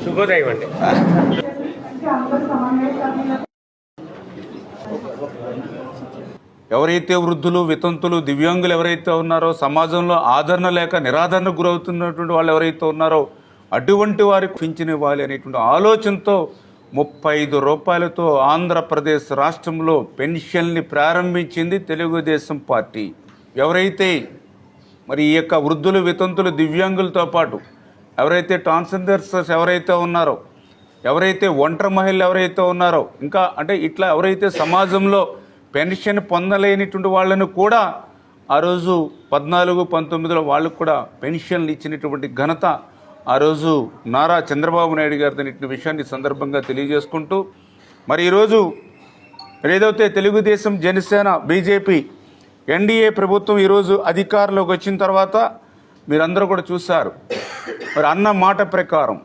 శుభోదయం అండి. ఎవరైతే వృద్ధులు, వితంతులు, దివ్యాంగులు ఎవరైతే ఉన్నారో, సమాజంలో ఆదరణ లేక నిరాదరణకు గురవుతున్నటువంటి వాళ్ళు ఎవరైతే ఉన్నారో అటువంటి వారికి పింఛన్ ఇవ్వాలి అనేటువంటి ఆలోచనతో 35 రూపాయలతో ఆంధ్రప్రదేశ్ రాష్ట్రంలో పెన్షన్ని ప్రారంభించింది తెలుగుదేశం పార్టీ. ఎవరైతే మరి ఈ యొక్క వృద్ధులు, వితంతులు, దివ్యాంగులతో పాటు ఎవరైతే ట్రాన్స్జెండర్స్ ఎవరైతే ఉన్నారో, ఎవరైతే ఒంటరి మహిళలు ఎవరైతే ఉన్నారో, ఇంకా అంటే ఇట్లా ఎవరైతే సమాజంలో పెన్షన్ పొందలేనిటువంటి వాళ్ళను కూడా ఆ రోజు 14-19లో వాళ్ళకు కూడా పెన్షన్లు ఇచ్చినటువంటి ఘనత ఆ రోజు నారా చంద్రబాబు నాయుడు గారి ఇచ్చిన విషయాన్ని సందర్భంగా తెలియజేసుకుంటూ, మరి ఈరోజు ఏదైతే తెలుగుదేశం, జనసేన, బీజేపీ ఎన్డీఏ ప్రభుత్వం ఈరోజు అధికారంలోకి వచ్చిన తర్వాత మీరందరూ కూడా చూశారు. మరి అన్న మాట ప్రకారం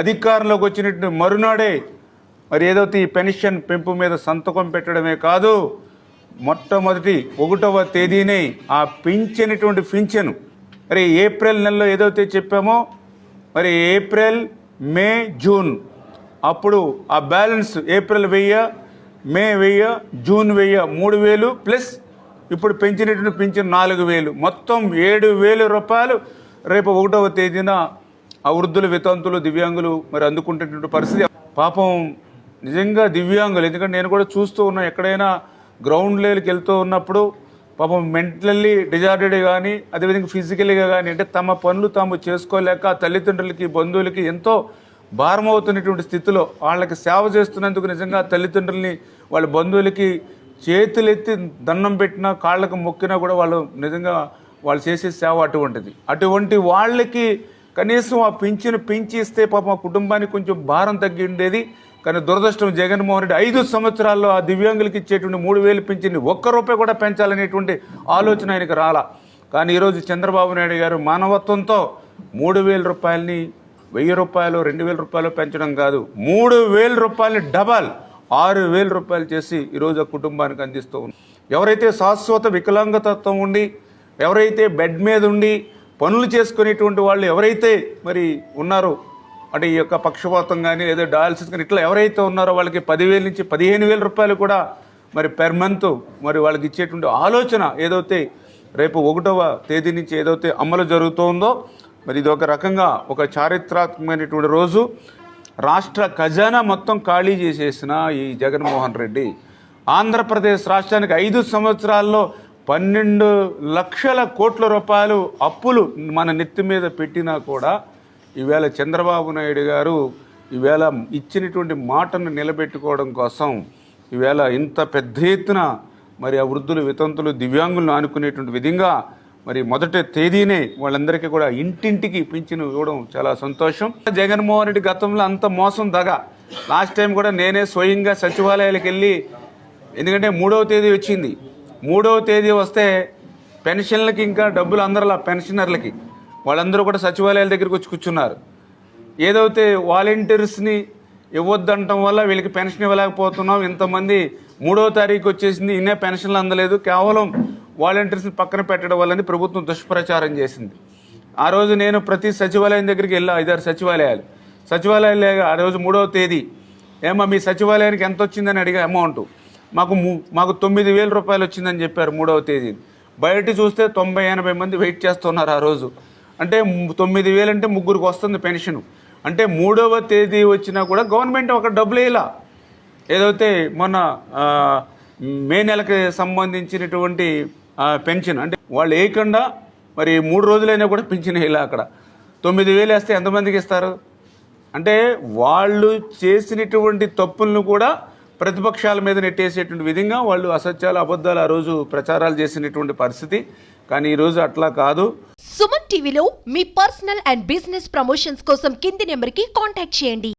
అధికారంలోకి వచ్చినటువంటి మరునాడే మరి ఏదైతే ఈ పెన్షన్ పెంపు మీద సంతకం పెట్టడమే కాదు, మొట్టమొదటి 1వ తేదీనే ఆ పింఛనటువంటి పింఛను మరి ఏప్రిల్ నెలలో ఏదైతే చెప్పామో మరి ఏప్రిల్, మే, జూన్ అప్పుడు ఆ బ్యాలెన్స్ ఏప్రిల్ 1000, మే 1000, జూన్ 1000 3000 ప్లస్ ఇప్పుడు పెంచినటువంటి పింఛన్ 4000 మొత్తం 7000 రూపాయలు రేపు 1వ తేదీన ఆ వృద్ధులు, వితంతులు, దివ్యాంగులు మరి అందుకుంటున్నటువంటి పరిస్థితి. పాపం నిజంగా దివ్యాంగులు, ఎందుకంటే నేను కూడా చూస్తూ ఉన్నా, ఎక్కడైనా గ్రౌండ్ లెవెల్కి వెళ్తూ ఉన్నప్పుడు పాపం మెంటల్లీ డిజార్డెడ్ కానీ అదేవిధంగా ఫిజికల్గా కానీ అంటే తమ పనులు తాము చేసుకోలేక తల్లిదండ్రులకి, బంధువులకి ఎంతో భారమవుతున్నటువంటి స్థితిలో వాళ్ళకి సేవ చేస్తున్నందుకు నిజంగా తల్లిదండ్రుల్ని, వాళ్ళ బంధువులకి చేతులెత్తి దండం పెట్టినా, కాళ్ళకు మొక్కినా కూడా వాళ్ళు నిజంగా వాళ్ళు చేసే సేవ అటువంటిది. అటువంటి వాళ్ళకి కనీసం ఆ పింఛను పెంచిస్తే పాపం ఆ కుటుంబానికి కొంచెం భారం తగ్గి ఉండేది. కానీ దురదృష్టం జగన్మోహన్ రెడ్డి 5 సంవత్సరాల్లో ఆ దివ్యాంగులకి ఇచ్చేటువంటి 3000 పింఛన్ని ₹1 కూడా పెంచాలనేటువంటి ఆలోచన ఆయనకు రాలా. కానీ ఈరోజు చంద్రబాబు నాయుడు గారు మానవత్వంతో 3000 రూపాయలని 1000 రూపాయలు, 2000 రూపాయలు పెంచడం కాదు, 3000 రూపాయలని డబల్ 6000 రూపాయలు చేసి ఈరోజు ఆ కుటుంబానికి అందిస్తూ ఉన్నారు. ఎవరైతే శాశ్వత వికలాంగతత్వం ఉండి, ఎవరైతే బెడ్ మీద ఉండి పనులు చేసుకునేటువంటి వాళ్ళు ఎవరైతే మరి ఉన్నారో, అంటే ఈ యొక్క పక్షపాతం కానీ లేదా డయాలసిస్ కానీ ఇట్లా ఎవరైతే ఉన్నారో వాళ్ళకి 10,000 నుంచి 15,000 రూపాయలు కూడా మరి పెర్ మంత్ మరి వాళ్ళకి ఇచ్చేటువంటి ఆలోచన ఏదైతే రేపు 1వ తేదీ నుంచి ఏదైతే అమలు జరుగుతుందో మరి ఇది ఒక రకంగా ఒక చారిత్రాత్మకమైనటువంటి రోజు. రాష్ట్ర ఖజానా మొత్తం ఖాళీ చేసేసిన ఈ జగన్మోహన్ రెడ్డి ఆంధ్రప్రదేశ్ రాష్ట్రానికి 5 సంవత్సరాల్లో 12 లక్షల కోట్ల రూపాయలు అప్పులు మన నెత్తి మీద పెట్టినా కూడా ఈవేళ చంద్రబాబు నాయుడు గారు ఈవేళ ఇచ్చినటువంటి మాటను నిలబెట్టుకోవడం కోసం ఈవేళ ఇంత పెద్ద ఎత్తున మరి ఆ వృద్ధులు, వితంతులు, దివ్యాంగులను ఆనుకునేటువంటి విధంగా మరి 1వ తేదీనే వాళ్ళందరికీ కూడా ఇంటింటికి పింఛను ఇవ్వడం చాలా సంతోషం. జగన్మోహన్ రెడ్డి గతంలో అంత మోసం దగా. లాస్ట్ టైం కూడా నేనే స్వయంగా సచివాలయాలకు వెళ్ళి, ఎందుకంటే 3వ తేదీ వచ్చింది, 3వ తేదీ వస్తే పెన్షన్లకి ఇంకా డబ్బులు అందరిలా పెన్షనర్లకి వాళ్ళందరూ కూడా సచివాలయాల దగ్గరికి వచ్చి కూర్చున్నారు. ఏదైతే వాలంటీర్స్ని ఇవ్వద్దంటం వల్ల వీళ్ళకి పెన్షన్ ఇవ్వలేకపోతున్నాం, ఇంతమంది 3వ తారీఖు వచ్చేసింది, ఇన్నే పెన్షన్లు అందలేదు, కేవలం వాలంటీర్స్ని పక్కన పెట్టడం వల్లని ప్రభుత్వం దుష్ప్రచారం చేసింది. ఆ రోజు నేను ప్రతి సచివాలయం దగ్గరికి వెళ్ళా, 5-6 సచివాలయాలు ఆ రోజు 3వ తేదీ ఏమో మీ సచివాలయానికి ఎంత వచ్చిందని అడిగా అమౌంట్, మాకు 9,000 రూపాయలు వచ్చిందని చెప్పారు 3వ తేదీ. బయట చూస్తే 90-80 మంది వెయిట్ చేస్తున్నారు ఆ రోజు. అంటే 9,000 అంటే ముగ్గురికి వస్తుంది పెన్షను. అంటే 3వ తేదీ వచ్చినా కూడా గవర్నమెంట్ ఒక డబ్బులు వేయాల. ఏదైతే మొన్న మే నెలకి సంబంధించినటువంటి పెన్షన్ అంటే వాళ్ళు వేయకుండా మరి 3 రోజులైనా కూడా పెన్షన్ వేయాల. అక్కడ 9,000 వేస్తే ఎంతమందికి ఇస్తారు? అంటే వాళ్ళు చేసినటువంటి తప్పులను కూడా ప్రతిపక్షాల మీద నెట్టేసేటువంటి విధంగా వాళ్ళు అసత్యాలు, అబద్ధాలు ఆ రోజు ప్రచారాలు చేసినటువంటి పరిస్థితి. కానీ ఈరోజు అట్లా కాదు. సుమన్ టీవీలో మీ పర్సనల్ అండ్ బిజినెస్ ప్రమోషన్స్ కోసం కింది నెంబర్కి కాంటాక్ట్ చేయండి.